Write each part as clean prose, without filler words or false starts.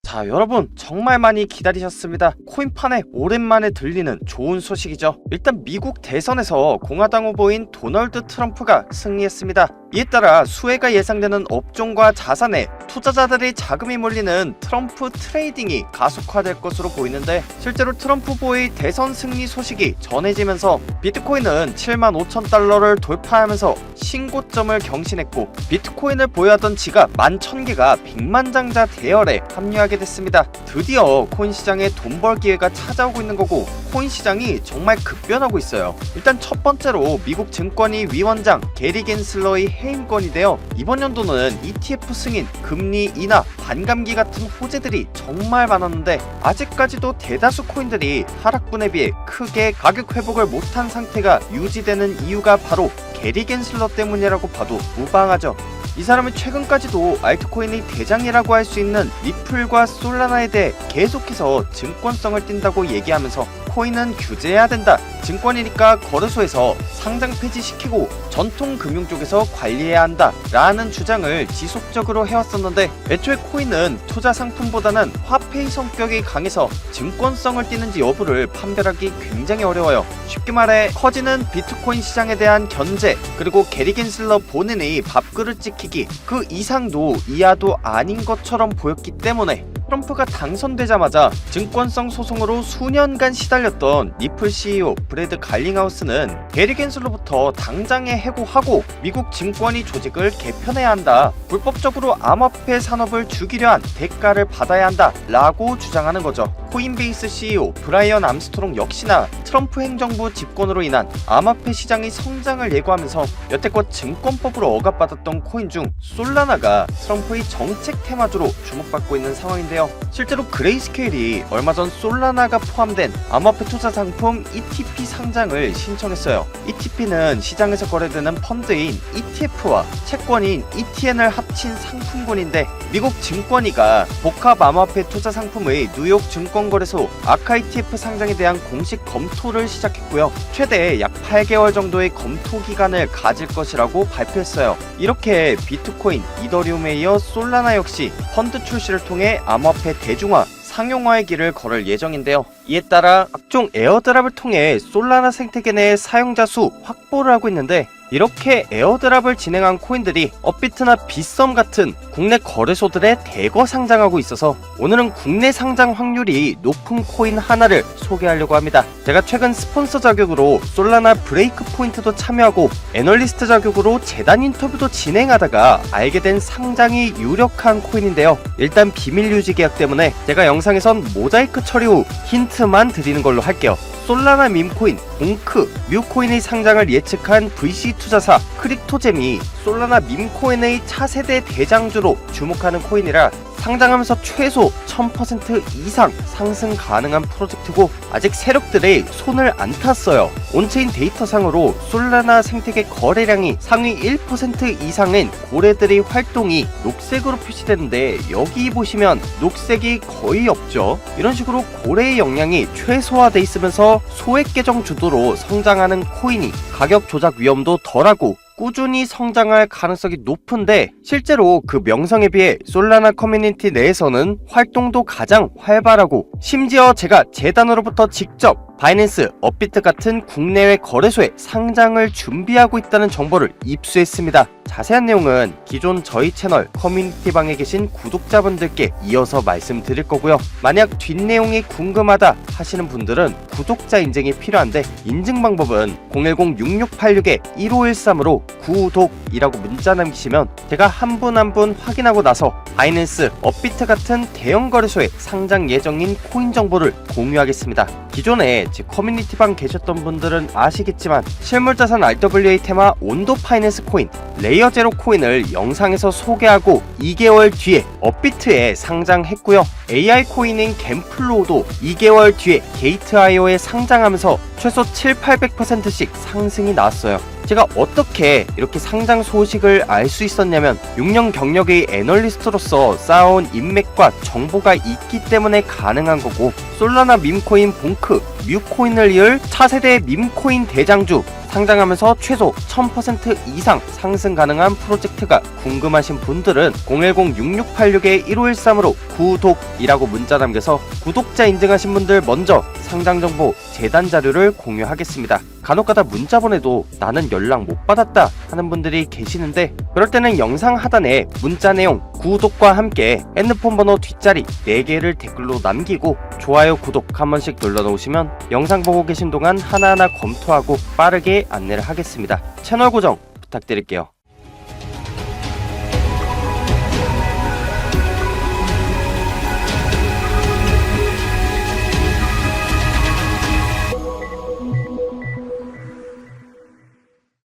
자, 여러분 정말 많이 기다리셨습니다. 코인판에 오랜만에 들리는 좋은 소식이죠. 일단 미국 대선에서 공화당 후보인 도널드 트럼프가 승리했습니다. 이에 따라 수혜가 예상되는 업종과 자산에 투자자들의 자금이 몰리는 트럼프 트레이딩이 가속화될 것으로 보이는데, 실제로 트럼프 후보의 대선 승리 소식이 전해지면서 비트코인은 75,000달러를 돌파하면서 신고점을 경신했고, 비트코인을 보유하던 지갑 11,000개가 백만장자 대열에 합류하게 됐습니다. 드디어 코인 시장에 돈 벌 기회가 찾아오고 있는 거고, 코인 시장이 정말 급변하고 있어요. 일단 첫 번째로 미국 증권위 위원장 게리 겐슬러의 해임건인데요. 이번 연도는 ETF 승인, 금리 인하, 반감기 같은 호재들이 정말 많았는데 아직까지도 대다수 코인들이 하락분에 비해 크게 가격 회복을 못한 상태가 유지되는 이유가 바로 게리 겐슬러 때문이라고 봐도 무방하죠. 이 사람은 최근까지도 알트코인의 대장이라고 할 수 있는 리플과 솔라나에 대해 계속해서 증권성을 띈다고 얘기하면서 코인은 규제해야 된다, 증권이니까 거래소에서 상장 폐지시키고 전통 금융 쪽에서 관리해야 한다 라는 주장을 지속적으로 해왔었는데, 애초에 코인은 투자 상품보다는 화폐의 성격이 강해서 증권성을 띠는지 여부를 판별하기 굉장히 어려워요. 쉽게 말해 커지는 비트코인 시장에 대한 견제, 그리고 게리 겐슬러 본인의 밥그릇 지키기, 그 이상도 이하도 아닌 것처럼 보였기 때문에 트럼프가 당선되자마자 증권성 소송으로 수년간 시달렸던 리플 CEO 브래드 갈링하우스는 게리 겐슬러부터 당장에 해고하고 미국 증권위 조직을 개편해야 한다, 불법적으로 암호화폐 산업을 죽이려 한 대가를 받아야 한다 라고 주장하는 거죠. 코인베이스 CEO 브라이언 암스트롱 역시나 트럼프 행정부 집권으로 인한 암호화폐 시장의 성장을 예고하면서 여태껏 증권법으로 억압받았던 코인 중 솔라나가 트럼프의 정책 테마주로 주목받고 있는 상황인데요. 실제로 그레이스케일이 얼마 전 솔라나가 포함된 암호화폐 투자 상품 ETP 상장을 신청했어요. ETP는 시장에서 거래되는 펀드인 ETF와 채권인 ETN을 합친 상품군인데, 미국 증권위가 복합 암호화폐 투자 상품의 뉴욕 증권거래소 아카 ETF 상장에 대한 공식 검토를 시작했고요. 최대 약 8개월 정도의 검토 기간을 가질 것이라고 발표했어요. 이렇게 비트코인, 이더리움에 이어 솔라나 역시 펀드 출시를 통해 암호화폐 대중화, 상용화의 길을 걸을 예정인데요. 이에 따라 각종 에어드랍을 통해 솔라나 생태계 내 사용자 수 확보를 하고 있는데, 이렇게 에어드랍을 진행한 코인들이 업비트나 빗썸 같은 국내 거래소들에 대거 상장하고 있어서 오늘은 국내 상장 확률이 높은 코인 하나를 소개하려고 합니다. 제가 최근 스폰서 자격으로 솔라나 브레이크 포인트도 참여하고 애널리스트 자격으로 재단 인터뷰도 진행하다가 알게 된 상장이 유력한 코인인데요. 일단 비밀 유지 계약 때문에 제가 영상에선 모자이크 처리 후 힌트만 드리는 걸로 할게요. 솔라나 밈코인, 봉크, 뮤코인의 상장을 예측한 VC 투자사 크립토잼이 솔라나 밈코인의 차세대 대장주로 주목하는 코인이라 상장하면서 최소 1000% 이상 상승 가능한 프로젝트고, 아직 세력들의 손을 안 탔어요. 온체인 데이터상으로 솔라나 생태계 거래량이 상위 1% 이상인 고래들의 활동이 녹색으로 표시되는데, 여기 보시면 녹색이 거의 없죠. 이런 식으로 고래의 역량이 최소화돼 있으면서 소액 계정 주도로 성장하는 코인이 가격 조작 위험도 덜하고 꾸준히 성장할 가능성이 높은데, 실제로 그 명성에 비해 솔라나 커뮤니티 내에서는 활동도 가장 활발하고, 심지어 제가 재단으로부터 직접 바이낸스, 업비트 같은 국내외 거래소에 상장을 준비하고 있다는 정보를 입수했습니다. 자세한 내용은 기존 저희 채널 커뮤니티 방에 계신 구독자분들께 이어서 말씀드릴 거고요. 만약 뒷내용이 궁금하다 하시는 분들은 구독자 인증이 필요한데, 인증 방법은 010-6686-1513으로 구독이라고 문자 남기시면 제가 한 분 한 분 확인하고 나서 바이낸스, 업비트 같은 대형 거래소에 상장 예정인 코인 정보를 공유하겠습니다. 기존에 제 커뮤니티방 계셨던 분들은 아시겠지만 실물자산 RWA 테마 온도 파이낸스 코인, 레이어 제로 코인을 영상에서 소개하고 2개월 뒤에 업비트에 상장했고요. AI 코인인 갬플로우도 2개월 뒤에 게이트IO에 상장하면서 최소 7,800%씩 상승이 나왔어요. 제가 어떻게 이렇게 상장 소식을 알 수 있었냐면 6년 경력의 애널리스트로서 쌓아온 인맥과 정보가 있기 때문에 가능한 거고, 솔라나 밈코인 봉크, 뮤코인을 이을 차세대 밈코인 대장주 상장하면서 최소 1000% 이상 상승 가능한 프로젝트가 궁금하신 분들은 010-6686-1513으로 구독이라고 문자 남겨서 구독자 인증하신 분들 먼저 상장정보 재단 자료를 공유하겠습니다. 간혹가다 문자 보내도 나는 연락 못 받았다 하는 분들이 계시는데, 그럴 때는 영상 하단에 문자 내용, 구독과 함께 핸드폰 번호 뒷자리 4개를 댓글로 남기고 좋아요, 구독 한 번씩 눌러놓으시면 영상 보고 계신 동안 하나하나 검토하고 빠르게 안내를 하겠습니다. 채널 고정 부탁드릴게요.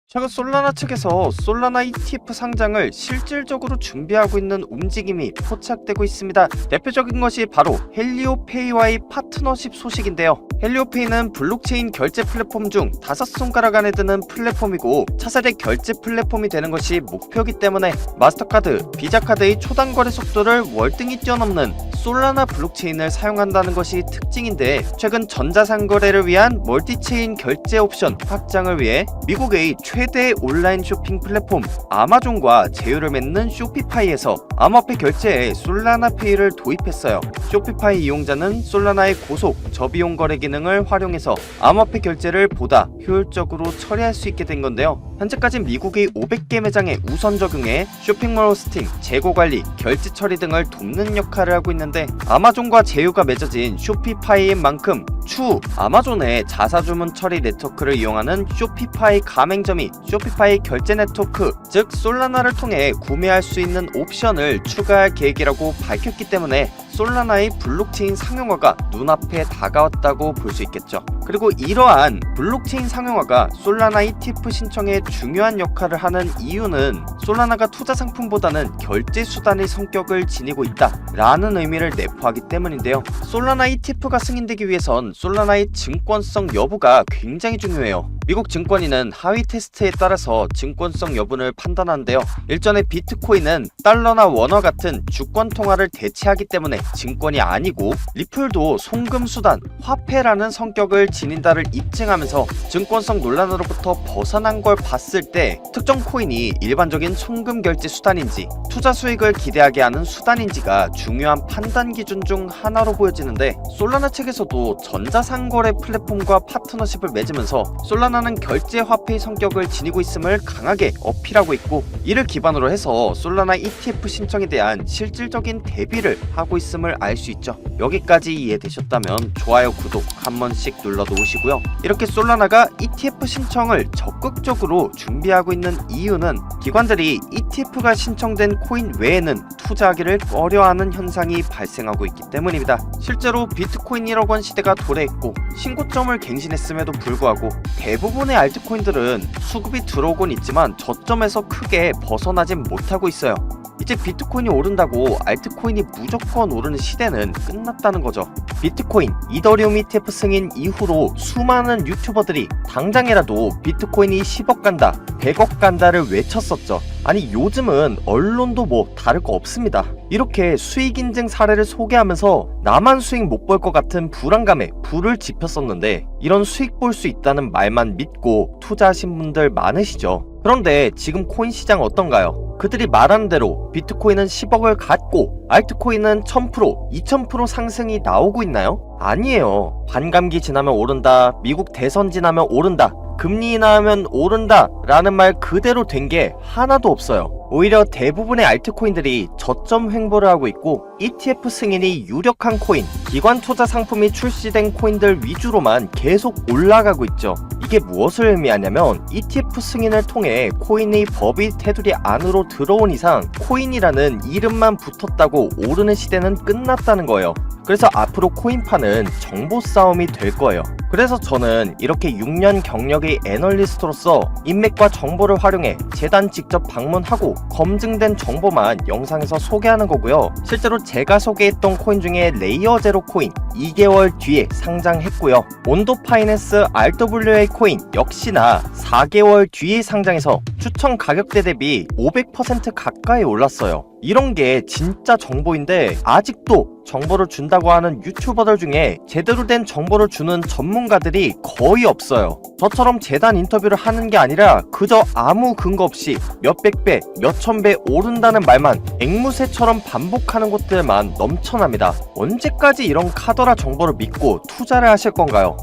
최근 솔라나 측에서 솔라나 ETF 상장을 실질적으로 준비하고 있는 움직임이 포착되고 있습니다. 대표적인 것이 바로 헬리오페이와의 파트너십 소식인데요. 헬리오페이는 블록체인 결제 플랫폼 중 5손가락 안에 드는 플랫폼이고 차세대 결제 플랫폼이 되는 것이 목표이기 때문에 마스터카드, 비자카드의 초당 거래 속도를 월등히 뛰어넘는 솔라나 블록체인을 사용한다는 것이 특징인데, 최근 전자상거래를 위한 멀티체인 결제 옵션 확장을 위해 미국의 최대 온라인 쇼핑 플랫폼 아마존과 제휴를 맺는 쇼피파이에서 암호화폐 결제에 솔라나페이를 도입했어요. 쇼피파이 이용자는 솔라나의 고속, 저비용 거래 기능을 활용해서 암호화폐 결제를 보다 효율적으로 처리할 수 있게 된 건데요. 현재까지 미국의 500개 매장에 우선 적용해 쇼핑몰 호스팅, 재고 관리, 결제 처리 등을 돕는 역할을 하고 있는데, 아마존과 제휴가 맺어진 쇼피파이인 만큼 추후 아마존의 자사주문 처리 네트워크를 이용하는 쇼피파이 가맹점이 쇼피파이 결제 네트워크, 즉 솔라나를 통해 구매할 수 있는 옵션을 추가할 계획이라고 밝혔기 때문에 솔라나의 블록체인 상용화가 눈앞에 다가왔다고 볼 수 있겠죠. 그리고 이러한 블록체인 상용화가 솔라나 ETF 신청에 중요한 역할을 하는 이유는 솔라나가 투자 상품보다는 결제 수단의 성격을 지니고 있다 라는 의미를 내포하기 때문인데요. 솔라나 ETF가 승인되기 위해선 솔라나의 증권성 여부가 굉장히 중요해요. 미국 증권위는 하위 테스트에 따라서 증권성 여부를 판단하는데요. 일전에 비트코인은 달러나 원화 같은 주권 통화를 대체하기 때문에 증권이 아니고, 리플도 송금수단, 화폐라는 성격을 지닌다를 입증하면서 증권성 논란으로부터 벗어난 걸 봤을 때 특정 코인이 일반적인 송금 결제 수단인지 투자 수익을 기대하게 하는 수단인지가 중요한 판단 기준 중 하나로 보여지는데, 솔라나 측에서도 전자상거래 플랫폼과 파트너십을 맺으면서 솔라나는 결제 화폐의 성격을 지니고 있음을 강하게 어필하고 있고, 이를 기반으로 해서 솔라나 ETF 신청에 대한 실질적인 대비를 하고 있음을 알 수 있죠. 여기까지 이해되셨다면 좋아요, 구독 한 번씩 눌러놓으시고요. 이렇게 솔라나가 ETF 신청을 적극적으로 준비하고 있는 이유는 기관들이 ETF가 신청된 코인 외에는 투자하기를 꺼려하는 현상이 발생하고 있기 때문입니다. 실제로 비트코인 1억 원 시대가 도래했고 신고점을 갱신했음에도 불구하고 대부분의 알트코인들은 수급이 들어오곤 있지만 저점에서 크게 벗어나진 못하고 있어요. 이제 비트코인이 오른다고 알트코인이 무조건 오르는 시대는 끝났다는 거죠. 비트코인, 이더리움 ETF 승인 이후로 수많은 유튜버들이 당장이라도 비트코인이 10억 간다, 100억 간다를 외쳤었죠. 아니 요즘은 언론도 뭐 다를 거 없습니다. 이렇게 수익 인증 사례를 소개하면서 나만 수익 못 볼 것 같은 불안감에 불을 지폈었는데, 이런 수익 볼 수 있다는 말만 믿고 투자하신 분들 많으시죠. 그런데 지금 코인 시장 어떤가요? 그들이 말하는 대로 비트코인은 10억을 갔고 알트코인은 1000%, 2000% 상승이 나오고 있나요? 아니에요. 반감기 지나면 오른다, 미국 대선 지나면 오른다, 금리 인하하면 오른다 라는 말 그대로 된 게 하나도 없어요. 오히려 대부분의 알트코인들이 저점 횡보를 하고 있고, ETF 승인이 유력한 코인, 기관 투자 상품이 출시된 코인들 위주로만 계속 올라가고 있죠. 이게 무엇을 의미하냐면 ETF 승인을 통해 코인의 법이 테두리 안으로 들어온 이상 코인이라는 이름만 붙었다고 오르는 시대는 끝났다는 거예요. 그래서 앞으로 코인파는 정보 싸움이 될 거예요. 그래서 저는 이렇게 6년 경력의 애널리스트로서 인맥과 정보를 활용해 재단 직접 방문하고 검증된 정보만 영상에서 소개하는 거고요. 실제로 제가 소개했던 코인 중에 레이어 제로 코인 2개월 뒤에 상장했고요. 온도 파이낸스 RWA 코인 역시나 4개월 뒤에 상장해서 추천 가격대 대비 500% 가까이 올랐어요. 이런 게 진짜 정보인데 아직도 정보를 준다고 하는 유튜버들 중에 제대로 된 정보를 주는 전문가들이 거의 없어요. 저처럼 재단 인터뷰를 하는 게 아니라 그저 아무 근거 없이 몇백 배, 몇천 배 오른다는 말만 앵무새처럼 반복하는 곳들만 넘쳐납니다. 언제까지 이런 카더라 정보를 믿고 투자를 하실 건가요?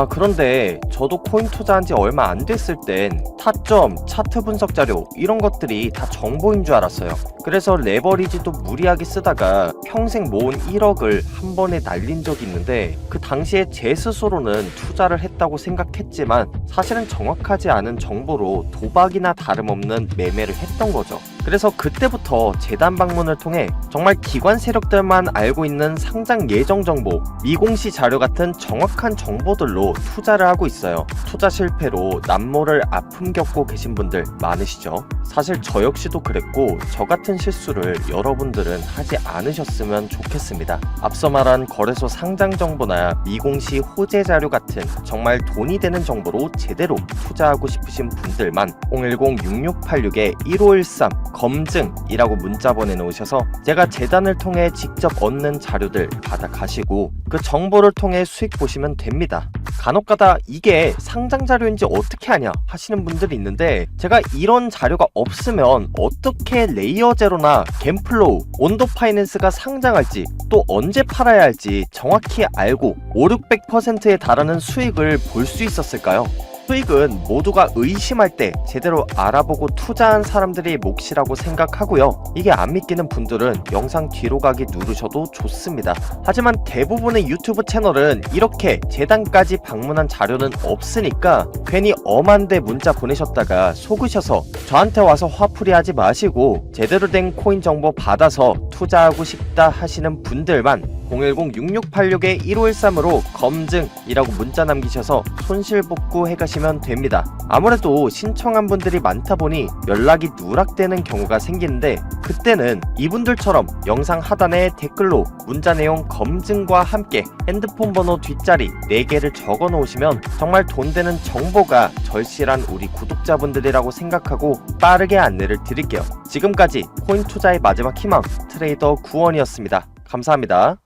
그런데 저도 코인 투자한 지 얼마 안 됐을 땐 타점, 차트 분석 자료 이런 것들이 다 정보인 줄 알았어요. 그래서 레버리지도 무리하게 쓰다가 평생 모은 1억을 한 번에 날린 적이 있는데 그 당시에 제 스스로는 투자를 했다고 생각했지만 사실은 정확하지 않은 정보로 도박이나 다름없는 매매를 했던 거죠. 그래서 그때부터 재단 방문을 통해 정말 기관 세력들만 알고 있는 상장 예정 정보, 미공시 자료 같은 정확한 정보들로 투자를 하고 있어요. 투자 실패로 남모를 아픔 겪고 계신 분들 많으시죠? 사실 저 역시도 그랬고 저 같은 실수를 여러분들은 하지 않으셨으면 좋겠습니다. 앞서 말한 거래소 상장 정보나 미공시 호재 자료 같은 정말 돈이 되는 정보로 제대로 투자하고 싶으신 분들만 010-6686-1513 검증이라고 문자 보내놓으셔서 제가 재단을 통해 직접 얻는 자료들 받아가시고 그 정보를 통해 수익 보시면 됩니다. 간혹가다 이게 상장 자료인지 어떻게 하냐 하시는 분들이 있는데 제가 이런 자료가 없으면 어떻게 레이어제로나 갬플로우, 온도파이낸스가 상장할지 또 언제 팔아야 할지 정확히 알고 5,600%에 달하는 수익을 볼 수 있었을까요? 수익은 모두가 의심할 때 제대로 알아보고 투자한 사람들의 몫이라고 생각하고요. 이게 안 믿기는 분들은 영상 뒤로 가기 누르셔도 좋습니다. 하지만 대부분의 유튜브 채널은 이렇게 재단까지 방문한 자료는 없으니까 괜히 엄한데 문자 보내셨다가 속으셔서 저한테 와서 화풀이 하지 마시고 제대로 된 코인 정보 받아서 투자하고 싶다 하시는 분들만 010-6686-1513으로 검증이라고 문자 남기셔서 손실복구 해가시면 됩니다. 아무래도 신청한 분들이 많다 보니 연락이 누락되는 경우가 생기는데 그때는 이분들처럼 영상 하단에 댓글로 문자 내용 검증과 함께 핸드폰 번호 뒷자리 4개를 적어 놓으시면 정말 돈 되는 정보가 절실한 우리 구독자분들이라고 생각하고 빠르게 안내를 드릴게요. 지금까지 코인 투자의 마지막 희망 트레이더 구원이었습니다. 감사합니다.